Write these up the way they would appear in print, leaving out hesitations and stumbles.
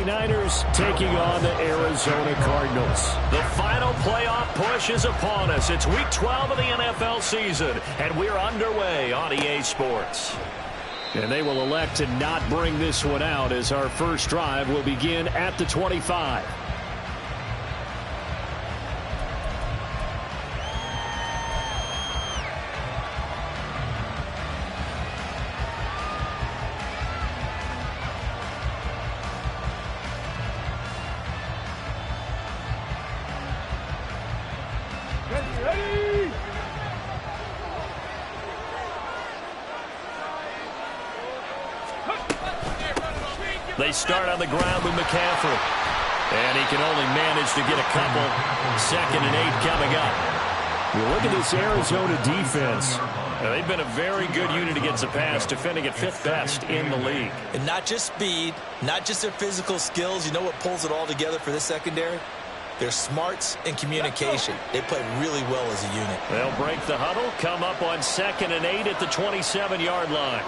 49ers taking on the Arizona Cardinals. The final playoff push is upon us. It's Week 12 of the NFL season, and we're underway on EA Sports. And they will elect to not bring this one out as our first drive will begin at the 25. They start on the ground with McCaffrey. And he can only manage to get a couple. 2nd and 8 coming up. You look at this Arizona defense. They've been a very good unit against the pass, defending at 5th best in the league. And not just speed, not just their physical skills. You know what pulls it all together for this secondary? Their smarts and communication. They play really well as a unit. They'll break the huddle, come up on 2nd and 8 at the 27-yard line.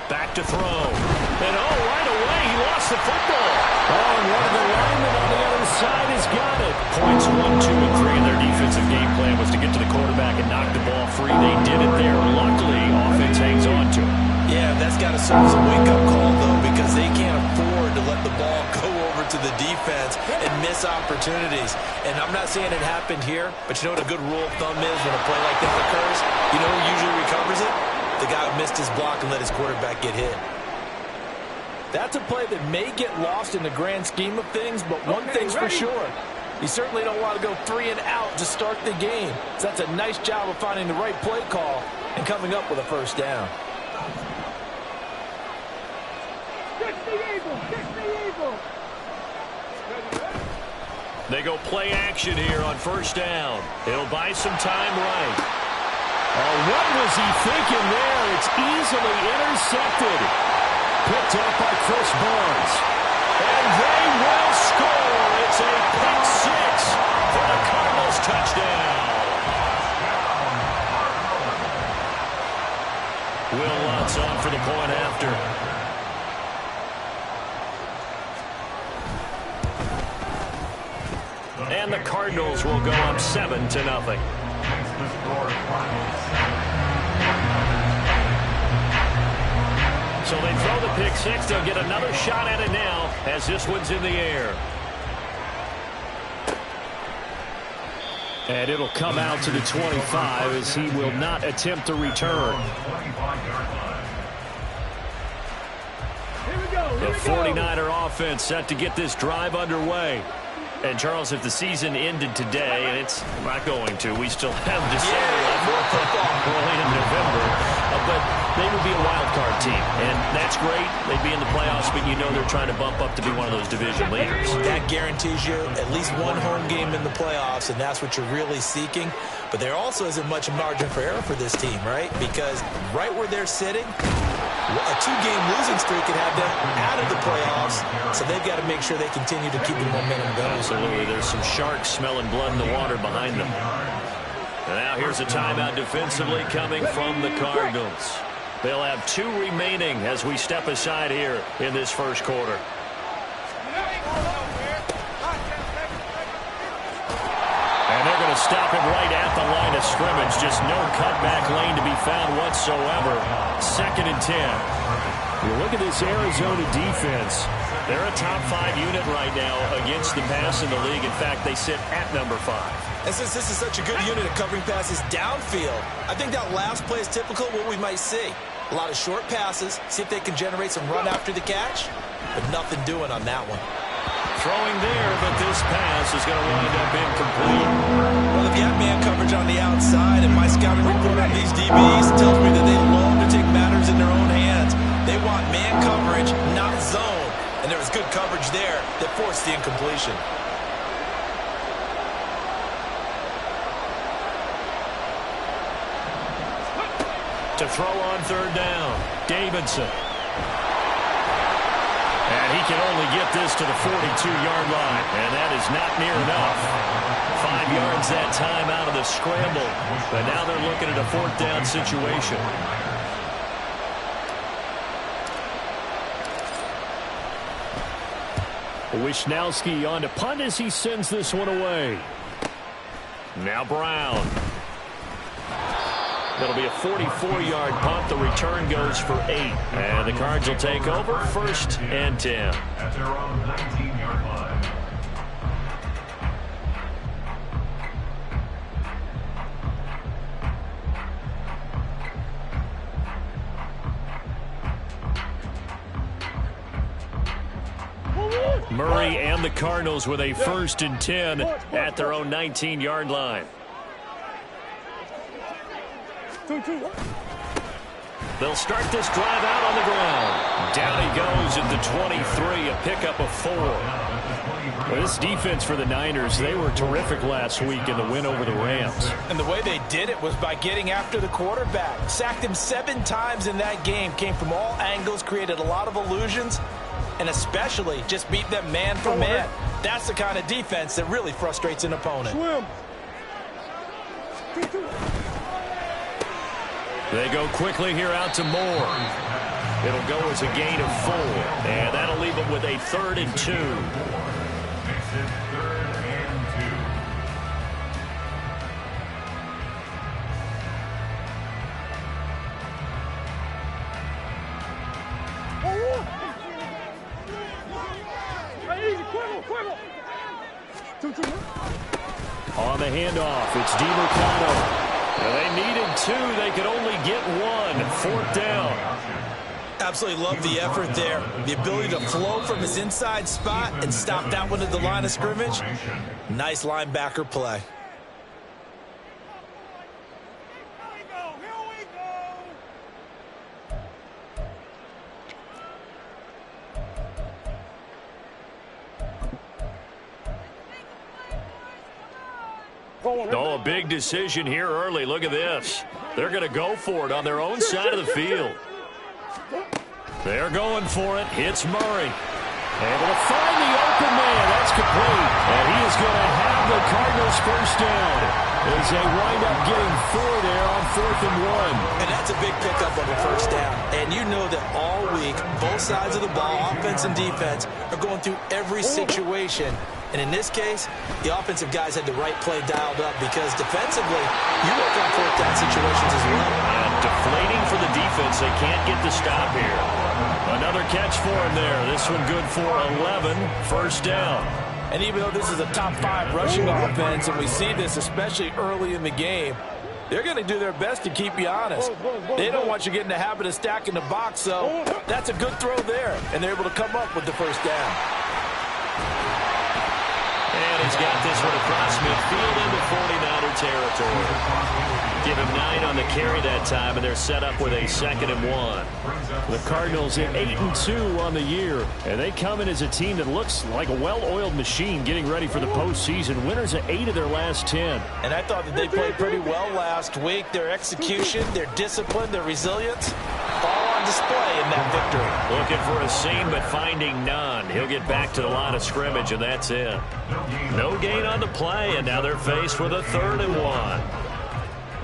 Back to throw. And right away, he lost the football. And one of the linemen on the other side has got it. Points 1, 2, and 3 in their defensive game plan was to get to the quarterback and knock the ball free. They did it there. Luckily, offense hangs on to it. Yeah, that's got to serve as a wake-up call, though, because they can't afford to let the ball go over to the defense and miss opportunities. And I'm not saying it happened here, but you know what a good rule of thumb is when a play like that occurs? You know who usually recovers it? The guy who missed his block and let his quarterback get hit. That's a play that may get lost in the grand scheme of things, but one thing's for sure. You certainly don't want to go 3 and out to start the game. So that's a nice job of finding the right play call and coming up with a first down. They go play action here on first down. It'll buy some time right. Oh, what was he thinking there? It's easily intercepted. Picked up by Chris Barnes. And they will score. It's a pick 6 for the Cardinals touchdown. Will Lutz on for the point after. And the Cardinals will go up 7-0. So they throw the pick 6. They'll get another shot at it now as this one's in the air. And it'll come out to the 25 as he will not attempt to return. The 49er offense set to get this drive underway. And, Charles, if the season ended today, and it's not going to, we still have December left, early in November, but they would be a wild card team. And that's great. They'd be in the playoffs, but you know they're trying to bump up to be one of those division leaders. That guarantees you at least one home game in the playoffs, and that's what you're really seeking. But there also isn't much margin for error for this team, right? Because right where they're sitting, a 2-game losing streak could have them out of the playoffs, so they've got to make sure they continue to keep the momentum going. Absolutely. There's some sharks smelling blood in the water behind them. And now here's a timeout defensively coming from the Cardinals. They'll have 2 remaining as we step aside here in this first quarter. And they're going to stop him right at the line of scrimmage. Just no cutback lane to be found whatsoever. 2nd and 10. You look at this Arizona defense. They're a top 5 unit right now against the pass in the league. In fact, they sit at number 5. And since this is such a good unit at covering passes downfield, I think that last play is typical of what we might see. A lot of short passes, see if they can generate some run after the catch, but nothing doing on that one. Throwing there, but this pass is going to wind up incomplete. Well, if you have man coverage on the outside, and my scouting report on these DBs tells me that they love to take matters in their own hands. They want man coverage, not zone. And there was good coverage there that forced the incompletion. To throw on 3rd down, Davidson. And he can only get this to the 42-yard line, and that is not near enough. 5 yards that time out of the scramble, but now they're looking at a 4th down situation. Wisnowski on to punt as he sends this one away. Now Brown. That'll be a 44-yard punt. The return goes for 8. And the Cards will take over 1st and 10. At their own 19-yard line. Murray and the Cardinals with a 1st and 10 at their own 19-yard line. They'll start this drive out on the ground. Down he goes at the 23, a pickup of 4. Well, this defense for the Niners, they were terrific last week in the win over the Rams. And the way they did it was by getting after the quarterback. Sacked him 7 times in that game. Came from all angles, created a lot of illusions, and especially just beat them man for man. That's the kind of defense that really frustrates an opponent. They go quickly here out to Moore. It'll go as a gain of 4. And that'll leave them with a 3rd and 2. Makes it 3rd and 2. On the handoff, it's DeMarcano. They needed 2. They could only get 1. 4th down. Absolutely love the effort there. The ability to flow from his inside spot and stop that one at the line of scrimmage. Nice linebacker play. Oh, a big decision here early. Look at this. They're going to go for it on their own side of the field. They're going for it. Hits Murray. Able to find the open man. That's complete. And he is going to have the Cardinals first down as they wind up getting 4 there on 4th and 1. And that's a big pickup on the first down. And you know that all week, both sides of the ball, offense and defense, are going through every situation. And in this case, the offensive guys had the right play dialed up because defensively, you work on 4th down situations as well. And deflating for the defense. They can't get the stop here. Another catch for him there. This one good for 11. 1st down. And even though this is a top 5 rushing offense, and we see this especially early in the game, they're going to do their best to keep you honest. They don't want you getting the habit of stacking the box, so that's a good throw there. And they're able to come up with the 1st down. And he's got this one across midfield into 49er territory. Give him 9 on the carry that time, and they're set up with a 2nd and 1. The Cardinals at 8-2 on the year, and they come in as a team that looks like a well-oiled machine getting ready for the postseason. Winners at 8 of their last 10. And I thought that they played pretty well last week. Their execution, their discipline, their resilience, all on display in that victory. Looking for a seam, but finding none. He'll get back to the line of scrimmage, and that's it. No gain on the play, and now they're faced with a 3rd and 1.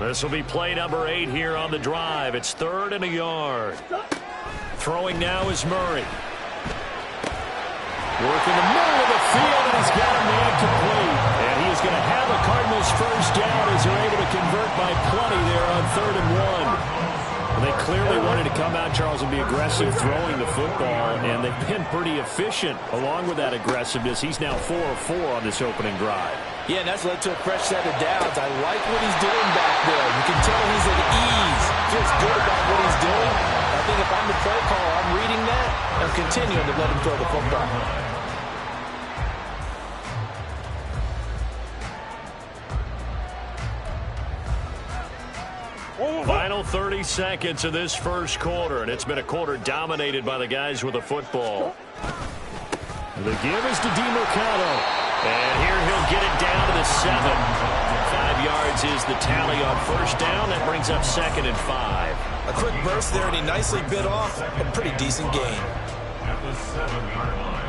This will be play number 8 here on the drive. It's 3rd and a yard. Throwing now is Murray. Working the middle of the field, and he's got a man complete. And he is going to have the Cardinals first down as they're able to convert by plenty there on 3rd and 1. They clearly wanted to come out, Charles, and be aggressive throwing the football, and they've been pretty efficient along with that aggressiveness. He's now 4 of 4 on this opening drive. Yeah, and that's led to a fresh set of downs. I like what he's doing back there. You can tell he's at ease. Feels good about what he's doing. I think if I'm the play caller, I'm reading that and continuing to let him throw the football. Final 30 seconds of this first quarter, and it's been a quarter dominated by the guys with the football. The give is to DeMarcano. And here he'll get it down to the 7. 5 yards is the tally on first down. That brings up 2nd and 5. A quick burst there, and he nicely bit off a pretty decent gain. At the 7-yard line.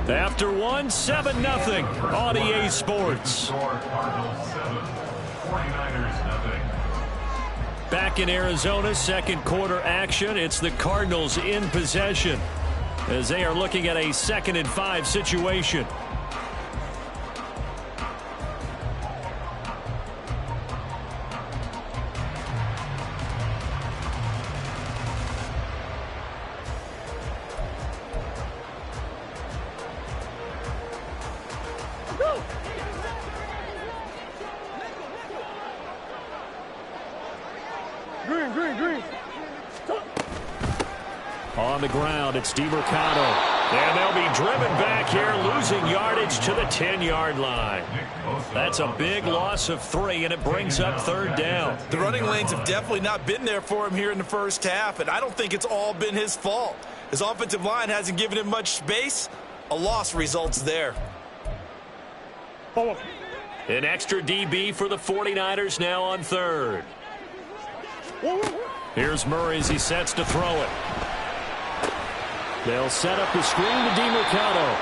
After one, 7-0 on EA Sports. Cardinals 7, 49ers nothing. Back in Arizona, second quarter action. It's the Cardinals in possession as they are looking at a 2nd and 5 situation. On the ground, it's DeMarcado. And they'll be driven back here, losing yardage to the 10-yard line. That's a big loss of 3, and it brings up 3rd down. The running lanes have definitely not been there for him here in the first half, and I don't think it's all been his fault. His offensive line hasn't given him much space. A loss results there. An extra DB for the 49ers now on 3rd. Here's Murray as he sets to throw it. They'll set up the screen to DeMarcado.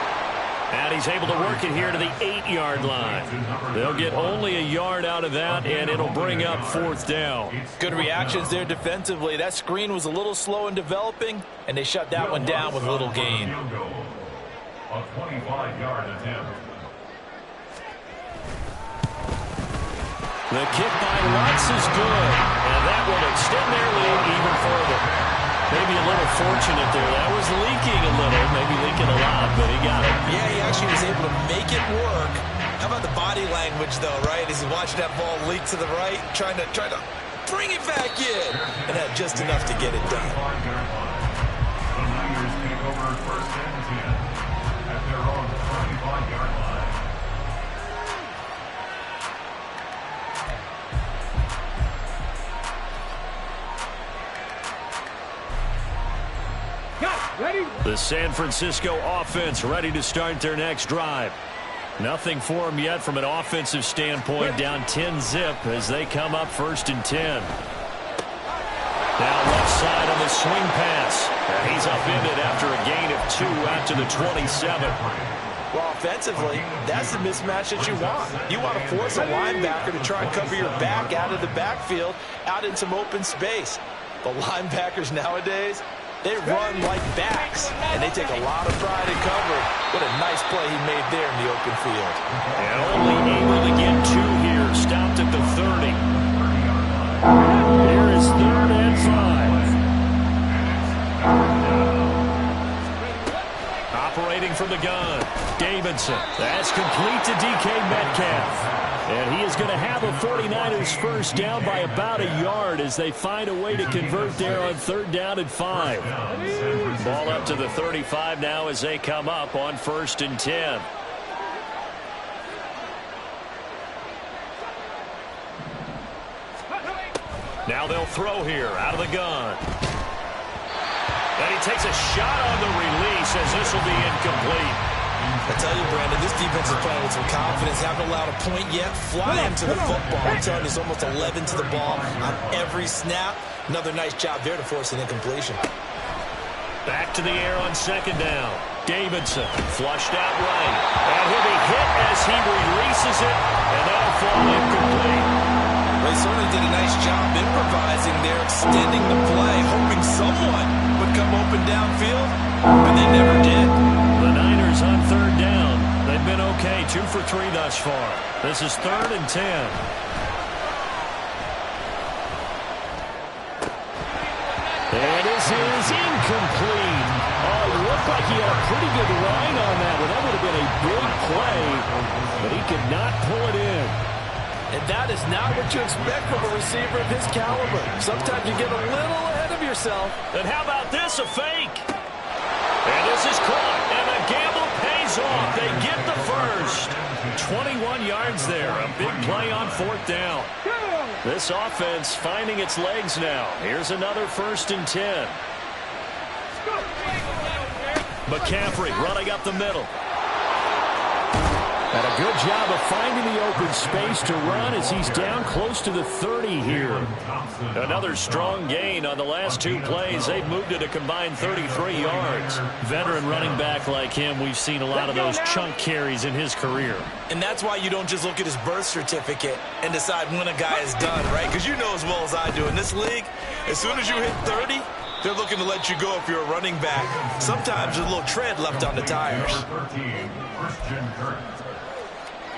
And he's able to work it here to the 8-yard line. They'll get only a yard out of that, and it'll bring up 4th down. Good reactions there defensively. That screen was a little slow in developing, and they shut that one down with little gain. A 25-yard attempt. The kick by Lutz is good, and that will extend their lead even further. Maybe a little fortunate there. That was leaking a little, maybe leaking a lot, but he got it. Yeah, he actually was able to make it work. How about the body language, though, right? As he's watching that ball leak to the right, trying to bring it back in, and had just enough to get it done. The Niners take over 1st and 10 at their own 25-yard line. The San Francisco offense ready to start their next drive. Nothing for them yet from an offensive standpoint, down 10-zip as they come up 1st and 10. Now left side on the swing pass. And he's upended after a gain of 2 out to the 27. Well, offensively, that's the mismatch that you want. You want to force a linebacker to try and cover your back out of the backfield, out in some open space. The linebackers nowadays, they run like backs, and they take a lot of pride in covering. What a nice play he made there in the open field. And only able to get 2 here, stopped at the 30. Here is 3rd and 5. Operating from the gun, Davidson. That's complete to DK Metcalf. And he is going to have a 49ers first down by about a yard as they find a way to convert there on 3rd down and 5. Ball up to the 35 now as they come up on 1st and 10. Now they'll throw here out of the gun. And he takes a shot on the release as this will be incomplete. I tell you, Brandon, this defense is playing with some confidence. Haven't allowed a point yet. Fly into the football. I'm telling you, there's almost 11 to the ball on every snap. Another nice job there to force an incompletion. Back to the air on 2nd down. Davidson flushed out right. And he'll be hit as he releases it. And that'll fall incomplete. They certainly did a nice job improvising there, extending the play, hoping someone would come open downfield, but they never did. The Niners on 3rd down. They've been okay, 2 for 3 thus far. This is 3rd and 10. And this is incomplete. Oh, it looked like he had a pretty good line on that one. That would have been a big play, but he could not pull it in. And that is not what you expect from a receiver of his caliber. Sometimes you get a little ahead of yourself. And how about this, a fake? And this is caught, and the gamble pays off. They get the first. 21 yards there, a big play on 4th down. This offense finding its legs now. Here's another 1st and 10. McCaffrey running up the middle. And a good job of finding the open space to run as he's down close to the 30 here. Another strong gain on the last two plays. They've moved it a combined 33 yards. Veteran running back like him, we've seen a lot of those chunk carries in his career. And that's why you don't just look at his birth certificate and decide when a guy is done, right? Because you know as well as I do, in this league, as soon as you hit 30, they're looking to let you go if you're a running back. Sometimes there's a little tread left on the tires.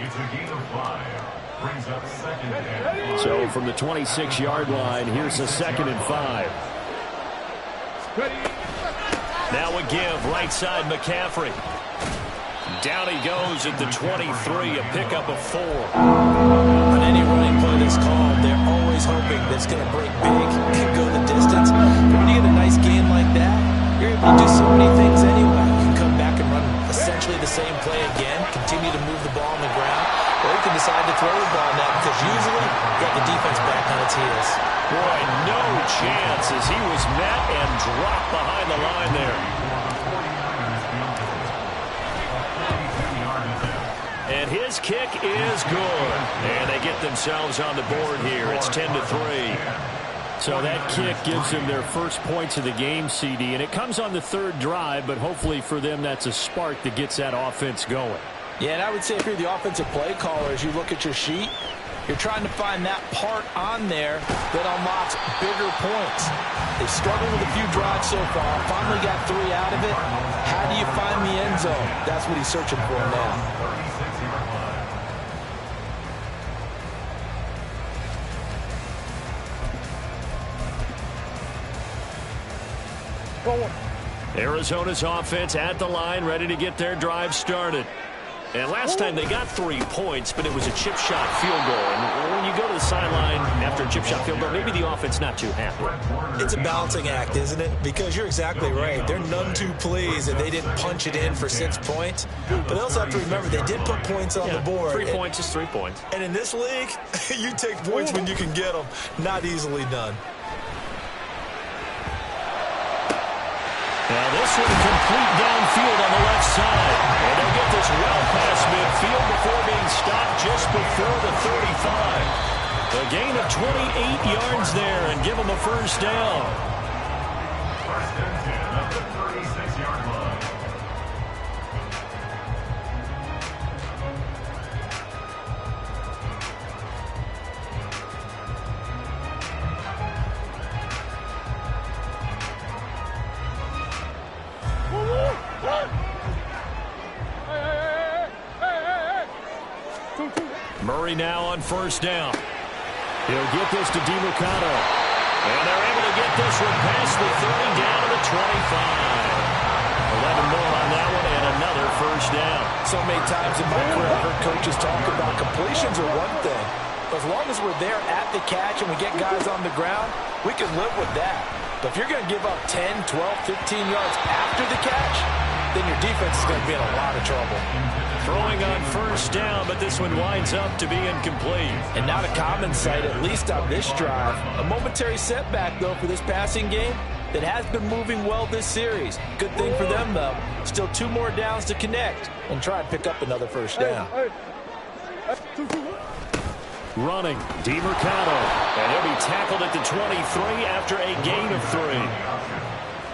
It's a gain of 5. Brings up 2nd and 5. So from the 26-yard line, here's a 2nd and 5. Now a give, right side McCaffrey. Down he goes at the 23, a pickup of 4. On any running play that's called, they're always hoping that it's going to break big and go the distance. But when you get a nice gain like that, you're able to do so many things anyway. You can come back and run essentially the same play again, continue to move the ball on the ground, or you can decide to throw the ball now because usually you got the defense back on its heels. Boy, no chance as he was met and dropped behind the line there. And his kick is good. And they get themselves on the board here. It's 10-3. So that kick gives them their first points of the game, CD. And it comes on the 3rd drive, but hopefully for them that's a spark that gets that offense going. Yeah, and I would say if you're the offensive play caller, as you look at your sheet, you're trying to find that part on there that unlocks bigger points. They've struggled with a few drives so far. Finally got 3 out of it. How do you find the end zone? That's what he's searching for now. Arizona's offense at the line, ready to get their drive started. And last time they got 3 points, but it was a chip shot field goal. And when you go to the sideline after a chip shot field goal, maybe the offense not too happy. It's a balancing act, isn't it? Because you're exactly right. They're none too pleased that they didn't punch it in for 6 points. But they also have to remember they did put points on the board. 3 points is 3 points. And in this league, you take points when you can get them. Not easily done. Now this one complete downfield on the left side. And they'll get this well past midfield before being stopped just before the 35. A gain of 28 yards there and give them a first down. First and 10 at the 36-yard line. Murray now on first down. He'll get this to DeMarcado. And they're able to get this one past the 30 down to the 25. 11 more on that one and another first down. So many times in my career I've heard coaches talk about completions are one thing. But as long as we're there at the catch and we get guys on the ground, we can live with that. But if you're going to give up 10, 12, 15 yards after the catch, then your defense is going to be in a lot of trouble. Throwing on first down, but this one winds up to be incomplete. And not a common sight, at least on this drive. A momentary setback, though, for this passing game that has been moving well this series. Good thing for them, though. Still 2 more downs to connect and try and pick up another first down. Running, DeMarcado. And he'll be tackled at the 23 after a gain of 3.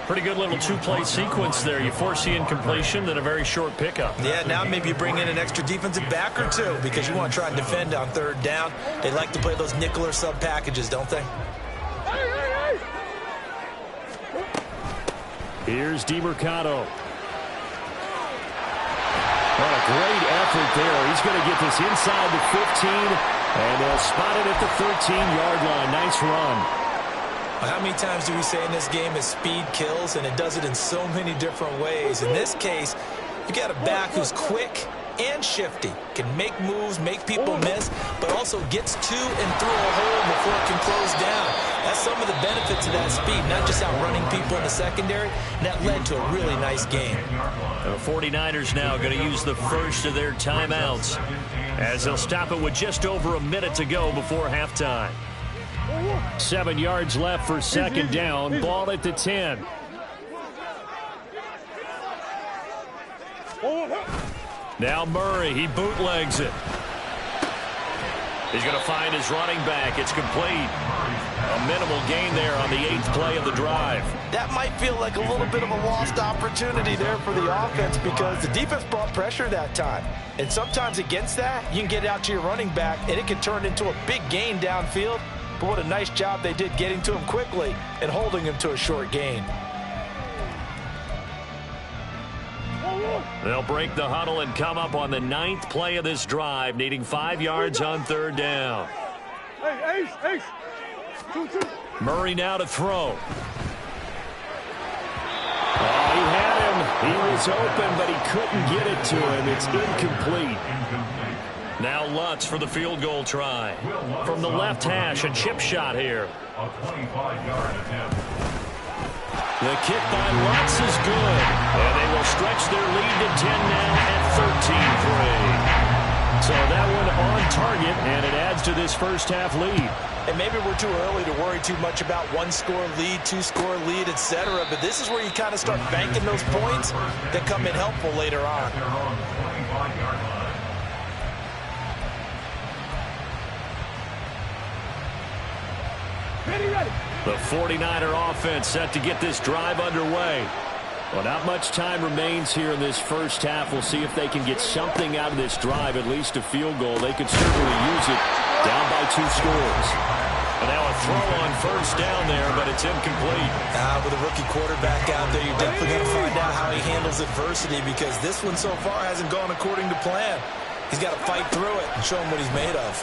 Pretty good little 2-play sequence there. You force the incompletion, then a very short pickup. Yeah, now maybe you bring in an extra defensive back or 2 because you want to try and defend on 3rd down. They like to play those nickel or sub packages, don't they? Here's DeMarcado. What a great effort there. He's going to get this inside the 15, and they'll spot it at the 13-yard line. Nice run. How many times do we say in this game that speed kills, and it does it in so many different ways? In this case, you got a back who's quick and shifty, can make moves, make people miss, but also gets to and through a hole before it can close down. That's some of the benefits of that speed, not just outrunning people in the secondary, and that led to a really nice game. The 49ers now going to use the first of their timeouts as they'll stop it with just over a minute to go before halftime. 7 yards left for second down. Ball at the 10. Now Murray, he bootlegs it. He's going to find his running back. It's complete. A minimal gain there on the 8th play of the drive. That might feel like a little bit of a lost opportunity there for the offense because the defense brought pressure that time. And sometimes against that, you can get it out to your running back, and it can turn into a big gain downfield. But what a nice job they did getting to him quickly and holding him to a short gain. They'll break the huddle and come up on the 9th play of this drive, needing 5 yards on 3rd down. Murray now to throw. Oh, he had him. He was open, but he couldn't get it to him. It's incomplete. Now Lutz for the field goal try. From the left hash, a chip shot here. A 25-yard attempt. The kick by Lutz is good. And they will stretch their lead to 10 now at 13-3. So that one on target, and it adds to this first half lead. And maybe we're too early to worry too much about 1-score lead, 2-score lead, etc. But this is where you kind of start banking those points that come in helpful later on. They're on the 25-yard line. The 49er offense set to get this drive underway. Well, not much time remains here in this first half. We'll see if they can get something out of this drive, at least a field goal. They could certainly use it, down by 2 scores. And now a throw on first down there, but it's incomplete. With a rookie quarterback out there, you're definitely going to find out how he handles adversity because this one so far hasn't gone according to plan. He's got to fight through it and show him what he's made of.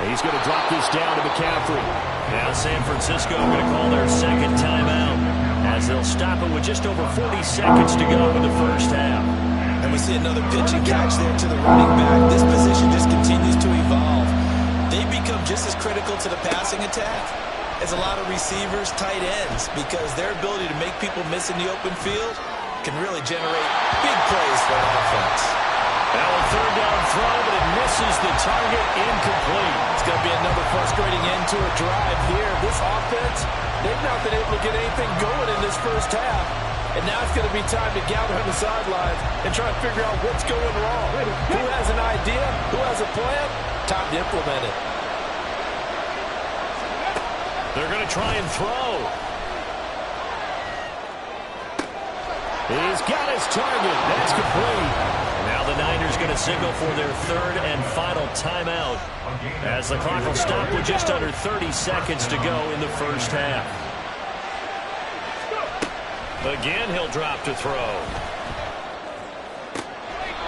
He's going to drop this down to McCaffrey. Now San Francisco going to call their second timeout as they'll stop it with just over 40 seconds to go in the first half. And we see another pitch and catch there to the running back. This position just continues to evolve. They become just as critical to the passing attack as a lot of receivers, tight ends, because their ability to make people miss in the open field can really generate big plays for an offense. Now a third down throw, but it misses the target, incomplete. It's going to be another frustrating end to a drive here. This offense, they've not been able to get anything going in this first half. And now it's going to be time to gather on the sidelines and try to figure out what's going wrong. Who has an idea? Who has a plan? Time to implement it. They're going to try and throw. He's got his target. That's complete. Now the Niners going to signal for their third and final timeout as the clock will stop with just under 30 seconds to go in the first half. Again, he'll drop to throw.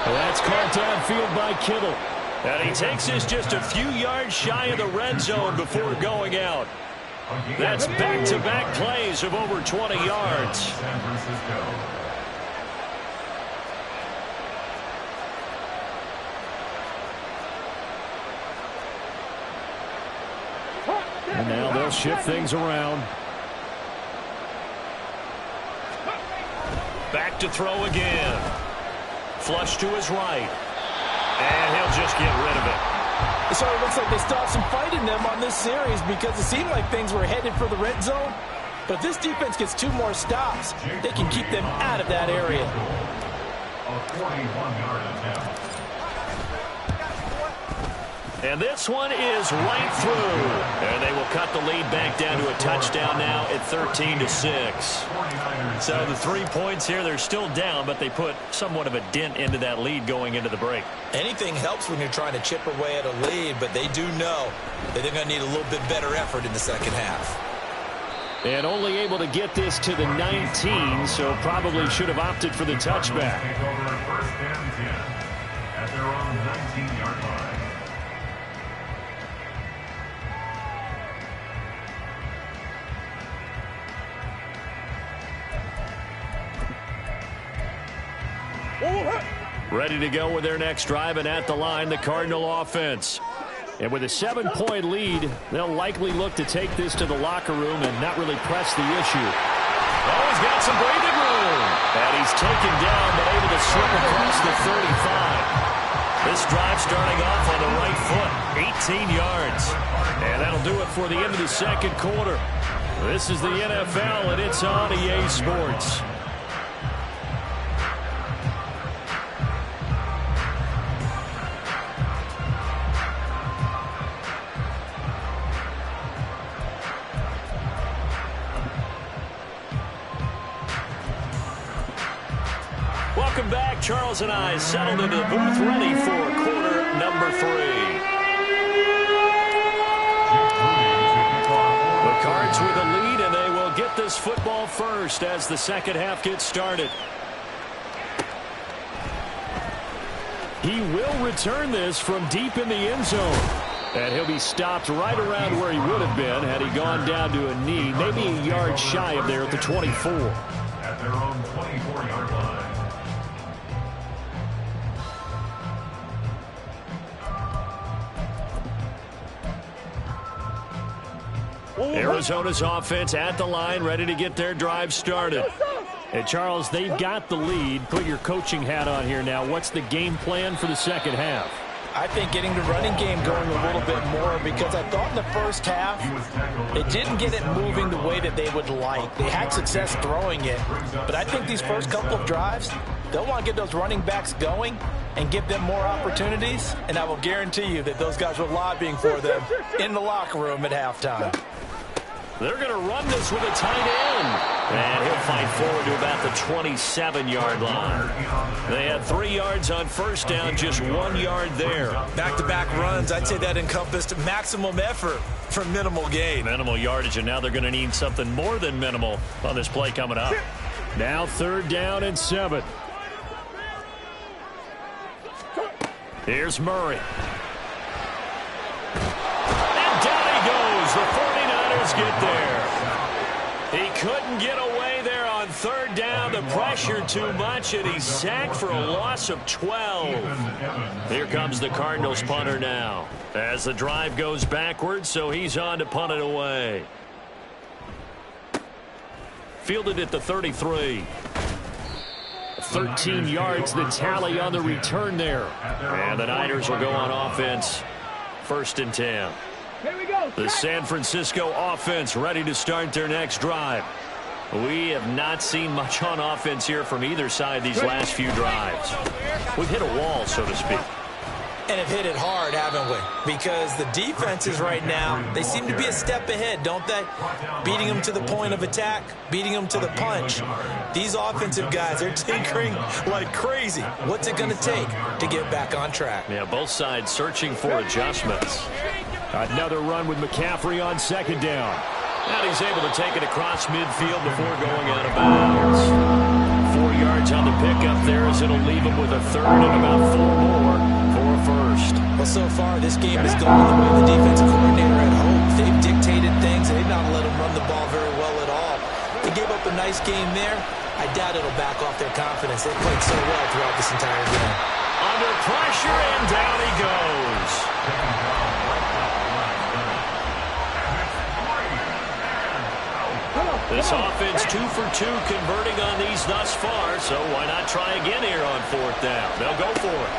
Well, that's caught downfield by Kittle. And he takes this just a few yards shy of the red zone before going out. That's back-to-back plays of over 20 yards. San Francisco. And now they'll shift things around. Back to throw again. Flush to his right. And he'll just get rid of it. It sort of looks like they stopped some fight in them on this series because it seemed like things were headed for the red zone. But if this defense gets 2 more stops, they can keep them out of that area. A 41-yard attempt. And this one is right through. And they will cut the lead back down to a touchdown now at 13-6. So the 3 points here, they're still down, but they put somewhat of a dent into that lead going into the break. Anything helps when you're trying to chip away at a lead, but they do know that they're going to need a little bit better effort in the second half. And only able to get this to the 19, so probably should have opted for the touchback. Take over first and 10 at their own 19-yard line. Ready to go with their next drive, and at the line, the Cardinal offense. And with a 7-point lead, they'll likely look to take this to the locker room and not really press the issue. Oh, he's got some breathing room. And he's taken down, but able to slip across the 35. This drive starting off on the right foot, 18 yards. And that'll do it for the end of the second quarter. This is the NFL, and it's on EA Sports. Welcome back. Charles and I settled into the booth, ready for quarter number 3. The Cards with a lead, and they will get this football first as the second half gets started. He will return this from deep in the end zone. And he'll be stopped right around where he would have been had he gone down to a knee, maybe a yard shy of there at the 24. At their own 24-yard line. Arizona's offense at the line, ready to get their drive started. And Charles, they've got the lead. Put your coaching hat on here now. What's the game plan for the second half? I think getting the running game going a little bit more, because I thought in the first half they didn't get it moving the way that they would like. They had success throwing it, but I think these first couple of drives, they'll want to get those running backs going and give them more opportunities, and I will guarantee you that those guys were lobbying for them in the locker room at halftime. They're going to run this with a tight end. And he'll fight forward to about the 27-yard line. They had 3 yards on first down, just 1 yard there. Back-to-back runs, I'd say that encompassed maximum effort for minimal gain. Minimal yardage, and now they're going to need something more than minimal on this play coming up. Now 3rd down and 7. Here's Murray. And down he goes. The 49ers get there. He couldn't get away there on 3rd down. The pressure too much, and he's sacked for a loss of 12. Here comes the Cardinals punter now as the drive goes backwards, so he's on to punt it away. Fielded at the 33. 13 yards the tally on the return there. And the Niners will go on offense. 1st and 10. Here we go. The San Francisco offense ready to start their next drive. We have not seen much on offense here from either side these last few drives. We've hit a wall, so to speak. And have hit it hard, haven't we? Because the defenses right now, they seem to be a step ahead, don't they? Beating them to the point of attack, beating them to the punch. These offensive guys are tinkering like crazy. What's it going to take to get back on track? Yeah, both sides searching for adjustments. Another run with McCaffrey on 2nd down. And he's able to take it across midfield before going out of bounds. 4 yards on the pickup there as it'll leave him with a 3rd and about 4 more for a 1st. Well, so far this game is going the way the defensive coordinator had hoped. They've dictated things, and they've not let him run the ball very well at all. They gave up a nice game there. I doubt it'll back off their confidence. They played so well throughout this entire game. Under pressure, and down he goes. This offense 2 for 2 converting on these thus far, so why not try again here on 4th down? They'll go for it.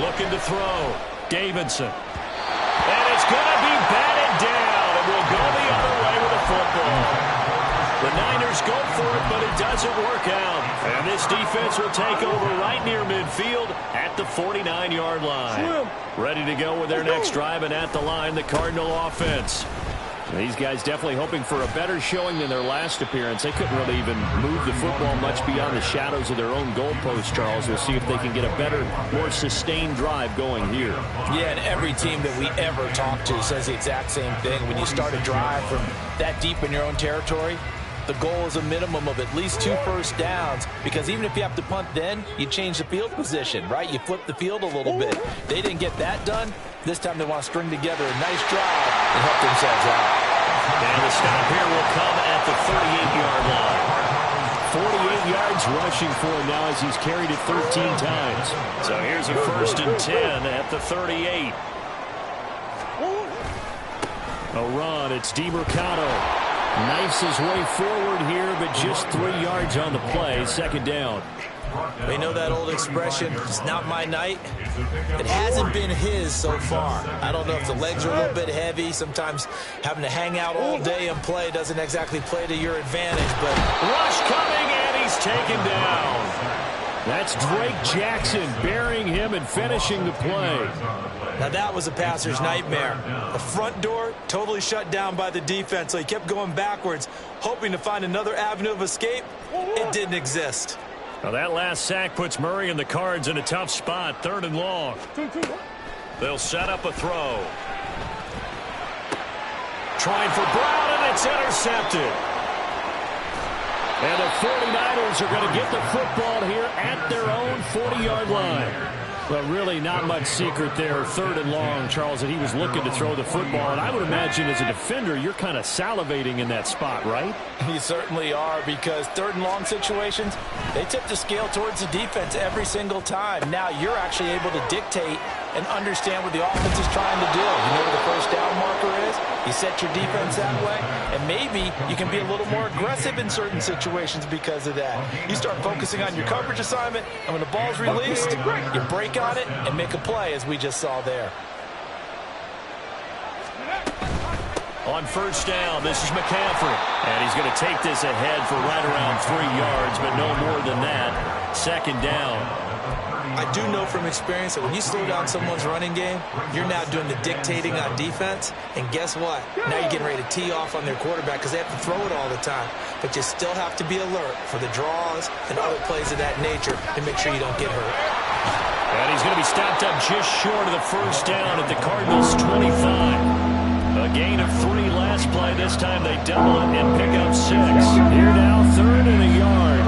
Looking to throw. Davidson. And it's going to be batted down, and we'll go the other way with the football. The Niners go for it, but it doesn't work out. And this defense will take over right near midfield at the 49-yard line. Ready to go with their next drive, and at the line, the Cardinal offense. These guys definitely hoping for a better showing than their last appearance. They couldn't really even move the football much beyond the shadows of their own goalpost, Charles. We'll see if they can get a better, more sustained drive going here. Yeah, and every team that we ever talk to says the exact same thing. When you start a drive from that deep in your own territory, the goal is a minimum of at least 2 first downs, because even if you have to punt then, you change the field position, right? You flip the field a little bit. They didn't get that done. This time they want to string together a nice drive and help themselves out. And the stop here will come at the 38-yard line. 48 yards rushing for him now as he's carried it 13 times. So here's a 1st and 10 at the 38. A run, it's DeMercado. Knifes his way forward here, but just 3 yards on the play. 2nd down. We know that old expression, it's not my night. It hasn't been his so far. I don't know if the legs are a little bit heavy. Sometimes having to hang out all day and play doesn't exactly play to your advantage. But rush coming, and he's taken down. That's Drake Jackson burying him and finishing the play. Now that was a passer's nightmare. The front door totally shut down by the defense, so he kept going backwards, hoping to find another avenue of escape. It didn't exist. Now that last sack puts Murray and the Cards in a tough spot. 3rd and long. They'll set up a throw. Trying for Brown, and it's intercepted. And the 49ers are going to get the football here at their own 40-yard line. But really not much secret there. 3rd and long, Charles, that he was looking to throw the football. And I would imagine as a defender, you're kind of salivating in that spot, right? You certainly are, because 3rd and long situations, they tip the scale towards the defense every single time. Now you're actually able to dictate and understand what the offense is trying to do. You know where the first down marker is. You set your defense that way, and maybe you can be a little more aggressive in certain situations because of that. You start focusing on your coverage assignment, and when the ball's released, you break on it and make a play, as we just saw there. On 1st down, this is McCaffrey. And he's going to take this ahead for right around 3 yards, but no more than that. 2nd down. I do know from experience that when you slow down someone's running game, you're now doing the dictating on defense. And guess what? Now you're getting ready to tee off on their quarterback because they have to throw it all the time. But you still have to be alert for the draws and other plays of that nature to make sure you don't get hurt. And he's going to be stopped up just short of the 1st down at the Cardinals' 25. A gain of 3 last play. This time they double it and pick up 6. Here now, 3rd and a yard.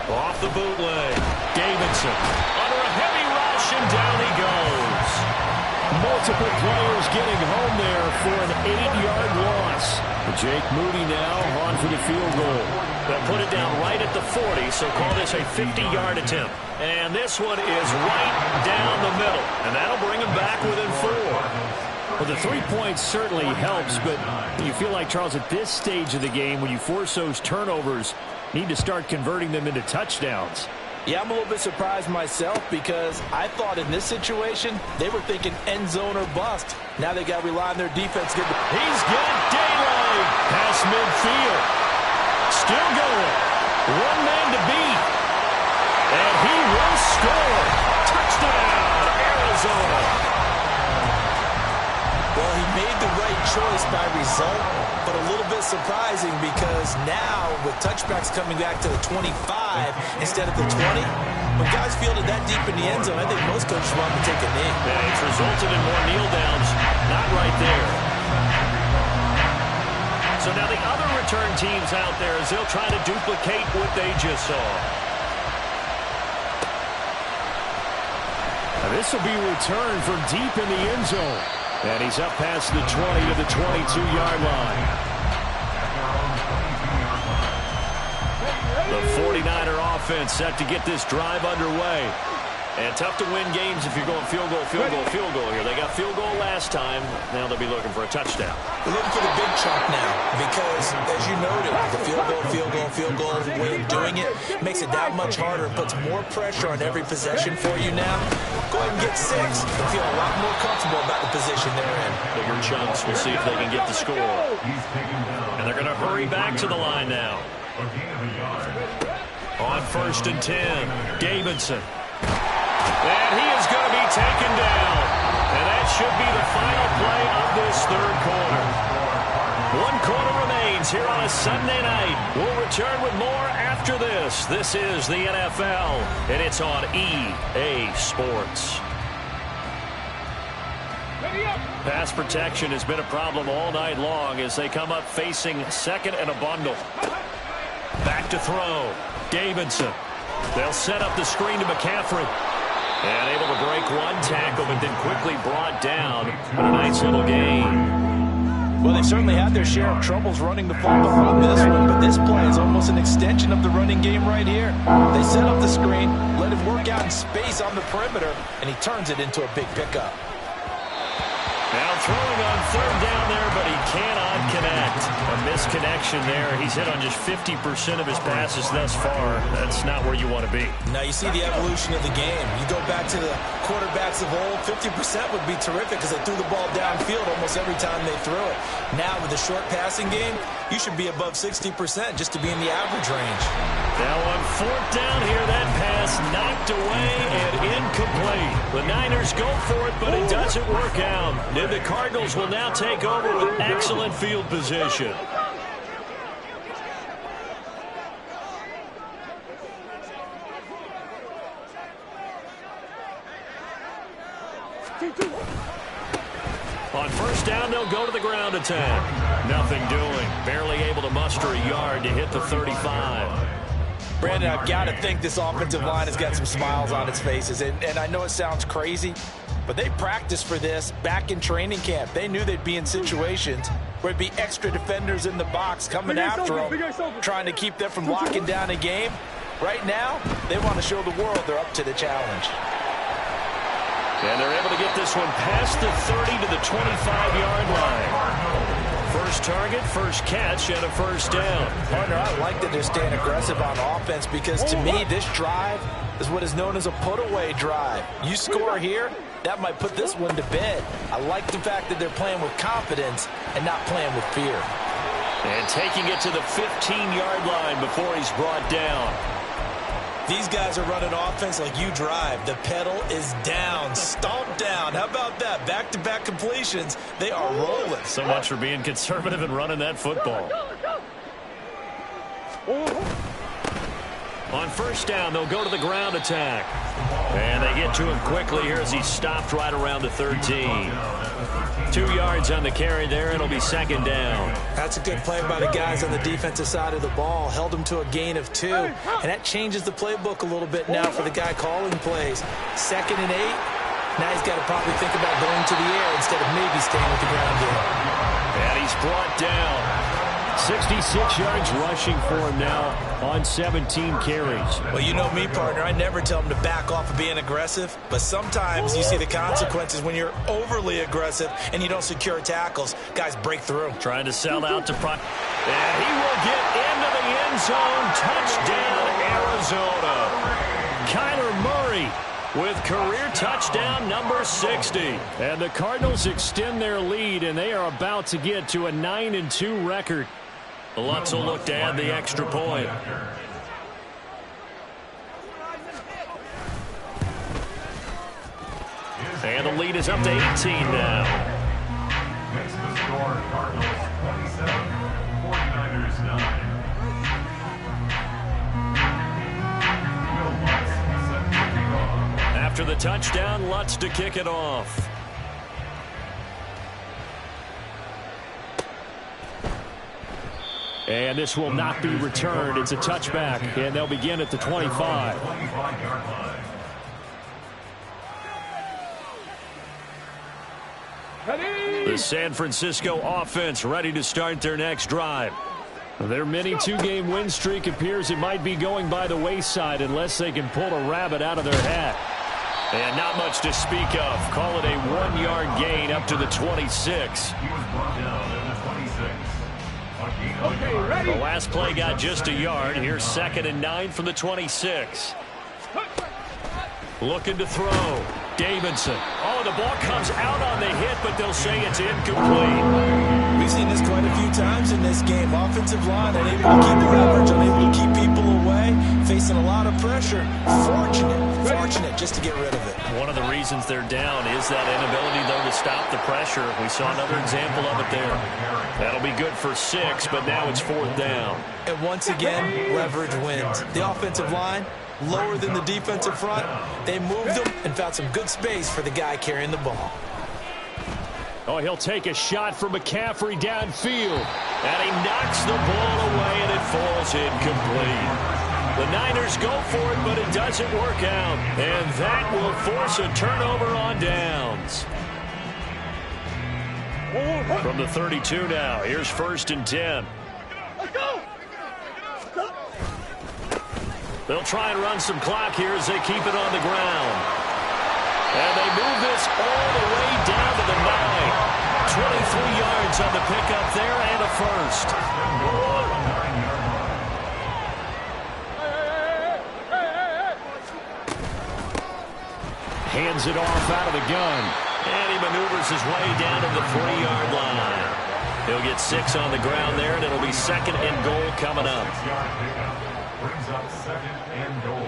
Off the bootleg. Davidson under a heavy rush, and down he goes. Multiple players getting home there for an 8-yard loss. Jake Moody now on for the field goal. They'll put it down right at the 40, so call this a 50-yard attempt. And this one is right down the middle, and that'll bring him back within 4. Well, the 3 points certainly helps, but you feel like, Charles, at this stage of the game, when you force those turnovers, need to start converting them into touchdowns. Yeah, I'm a little bit surprised myself because I thought in this situation they were thinking end zone or bust. Now they got to rely on their defense. He's got daylight past midfield. Still going. 1 man to beat. And he will score. Touchdown, Arizona. Well, he made the right choice by result, but a little bit surprising because now with touchbacks coming back to the 25 instead of the 20, when guys fielded that deep in the end zone, I think most coaches want to take a knee. Yeah, it's resulted in more kneel downs. Not right there. So now the other return teams out there as they'll try to duplicate what they just saw. Now this will be returned from deep in the end zone. And he's up past the 20 to the 22-yard line. The 49er offense set to get this drive underway. And tough to win games if you're going field goal, field goal, field goal here. They got field goal last time. Now they'll be looking for a touchdown. We're looking for the big chunk now because, as you noted, the field goal, way of doing it makes it that much harder. It puts more pressure on every possession for you now. Go ahead and get 6 and feel a lot more comfortable about the position they're in. Bigger chunks. We'll see if they can get the score. And they're going to hurry back to the line now. On 1st and 10, Davidson. And he is going to be taken down. And that should be the final play of this 3rd quarter. 1 quarter remains here on a Sunday night. We'll return with more after this. This is the NFL, and it's on EA Sports. Pass protection has been a problem all night long as they come up facing 2nd and a bundle. Back to throw. Davidson. They'll set up the screen to McCaffrey. And able to break 1 tackle, but then quickly brought down. But a nice little gain. Well, they've certainly had their share of troubles running the ball on this one, but this play is almost an extension of the running game right here. They set up the screen, let him work out in space on the perimeter, and he turns it into a big pickup. Now throwing on 3rd down there, but he cannot connect. A misconnection there. He's hit on just 50% of his passes thus far. That's not where you want to be. Now you see the evolution of the game. You go back to the quarterbacks of old, 50% would be terrific because they threw the ball downfield almost every time they threw it. Now with the short passing game, you should be above 60% just to be in the average range. Now on 4th down here, that pass knocked away and incomplete. The Niners go for it, but it doesn't work out. The Cardinals will now take over with excellent field position. On first down, they'll go to the ground attack. Nothing doing. Barely able to muster a yard to hit the 35. Brandon, I've got to think this offensive line has got some smiles on its faces. And I know it sounds crazy, but they practiced for this back in training camp. They knew they'd be in situations where it'd be extra defenders in the box coming after them, trying to keep them from locking down a game. Right now, they want to show the world they're up to the challenge. And they're able to get this one past the 30 to the 25-yard line. First target, first catch, and a first down. Partner, I like that they're staying aggressive on offense because to me, this drive is what is known as a put-away drive. You score here, that might put this one to bed. I like the fact that they're playing with confidence and not playing with fear. And taking it to the 15-yard line before he's brought down. These guys are running offense like you drive. The pedal is down, stomped down. How about that? Back-to-back completions. They are rolling. So much for being conservative and running that football. On first down, they'll go to the ground attack. And they get to him quickly here as he's stopped right around the 13. 2 yards on the carry there. It'll be second down. That's a good play by the guys on the defensive side of the ball. Held them to a gain of 2. And that changes the playbook a little bit now for the guy calling plays. 2nd and 8. Now he's got to probably think about going to the air instead of maybe staying with the ground game. And he's brought down. 66 yards rushing for him now on 17 carries. Well, you know me, partner. I never tell him to back off of being aggressive, but sometimes you see the consequences when you're overly aggressive and you don't secure tackles. Guys break through. Trying to sell out to front. And he will get into the end zone. Touchdown, Arizona. Kyler Murray with career touchdown number 60. And the Cardinals extend their lead, and they are about to get to a 9-2 record. The Lutz will look to add the extra point. And the lead is up to 18 now. Next to score, Cardinals 27, 49ers 9. Will Lutz set to kick off. After the touchdown, Lutz to kick it off. And this will not be returned. It's a touchback, and they'll begin at the 25. 25-yard line. The San Francisco offense ready to start their next drive. Their mini 2-game win streak appears it might be going by the wayside unless they can pull a rabbit out of their hat. And not much to speak of. Call it a 1-yard gain up to the 26. He was brought down at the 26. The last play got just a yard. Here's 2nd and 9 from the 26. Looking to throw. Davidson. Oh, the ball comes out on the hit, but they'll say it's incomplete. We've seen this quite a few times in this game. Offensive line unable to keep leverage, unable to keep people away, facing a lot of pressure. Fortunate just to get rid of it. One of the reasons they're down is that inability, though, to stop the pressure. We saw another example of it there. That'll be good for 6, but now it's 4th down. And once again, leverage wins. The offensive line, lower than the defensive front. They moved them and found some good space for the guy carrying the ball. Oh, he'll take a shot from McCaffrey downfield. And he knocks the ball away, and it falls incomplete. The Niners go for it, but it doesn't work out. And that will force a turnover on downs. From the 32 now, here's 1st and 10. They'll try and run some clock here as they keep it on the ground. And they move this all the way down to the 9. 23 yards on the pickup there and a first. Hands it off out of the gun. And he maneuvers his way down to the 3-yard line. He'll get 6 on the ground there, and it'll be 2nd and goal coming up. 6-yard pickup brings up 2nd and goal.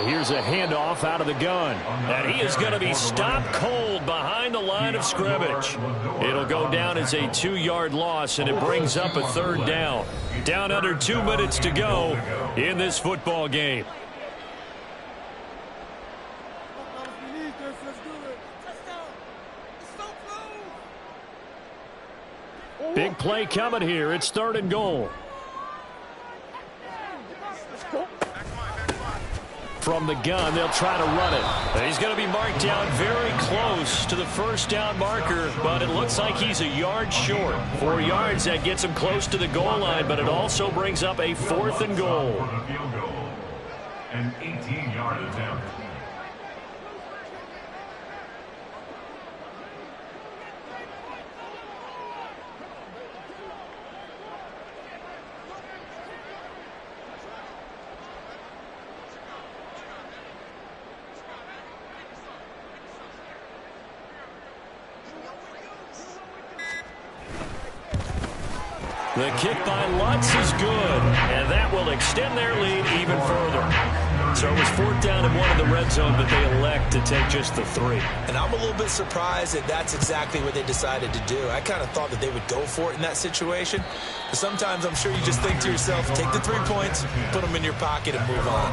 Here's a handoff out of the gun. And he is going to be stopped cold behind the line of scrimmage. It'll go down as a 2-yard loss, and it brings up a 3rd down. Down under 2 minutes to go in this football game. Big play coming here. It's 3rd and goal. From the gun, they'll try to run it. He's going to be marked down very close to the 1st down marker, but it looks like he's a yard short. 4 yards, that gets him close to the goal line, but it also brings up a 4th and goal. An 18-yard attempt. The kick by Lutz is good, and that will extend their lead even further. So it was 4th down and 1 in the red zone, but they elect to take just the 3. And I'm a little bit surprised that that's exactly what they decided to do. I kind of thought that they would go for it in that situation. But sometimes I'm sure you just think to yourself, take the 3 points, put them in your pocket, and move on.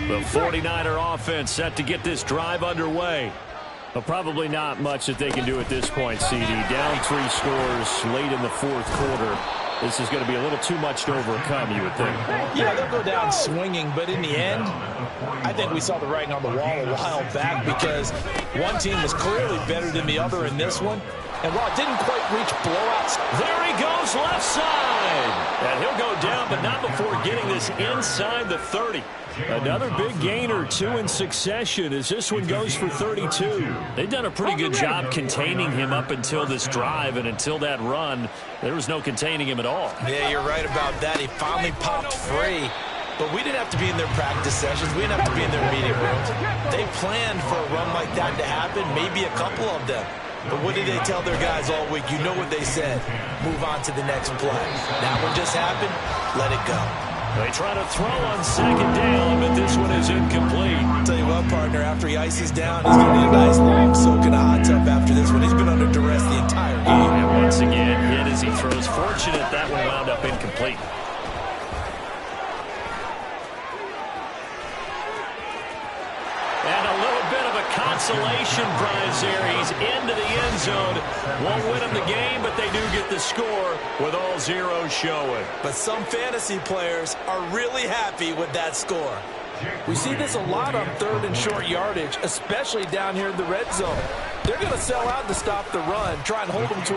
The 49er offense set to get this drive underway. Well, probably not much that they can do at this point, CD. Down 3 scores late in the 4th quarter. This is going to be a little too much to overcome, you would think. Yeah, they'll go down swinging, but in the end, I think we saw the writing on the wall a while back because one team was clearly better than the other in this one. And while it didn't quite reach blowouts, there he goes left side. And he'll go down, but not before getting this inside the 30. Another big gain or 2 in succession as this one goes for 32. They've done a pretty good job containing him up until this drive, and until that run, there was no containing him at all. Yeah, you're right about that. He finally popped free. But we didn't have to be in their practice sessions. We didn't have to be in their meeting rooms. They planned for a run like that to happen, maybe a couple of them. But what did they tell their guys all week? You know what they said. Move on to the next play. That one just happened. Let it go. They try to throw on 2nd down, but this one is incomplete. I'll tell you what, partner, after he ices down, he's going to need a nice long soak in a hot tub after this one. He's been under duress the entire game. And once again, hit as he throws. Fortunate that one wound up incomplete. And a little bit of a consolation prize there. He's into the end zone. Won't win him the game, but they do get the score with all zeros showing. But some fantasy players are really happy with that score. We see this a lot on 3rd and short yardage, especially down here in the red zone. They're going to sell out to stop the run, try and hold them to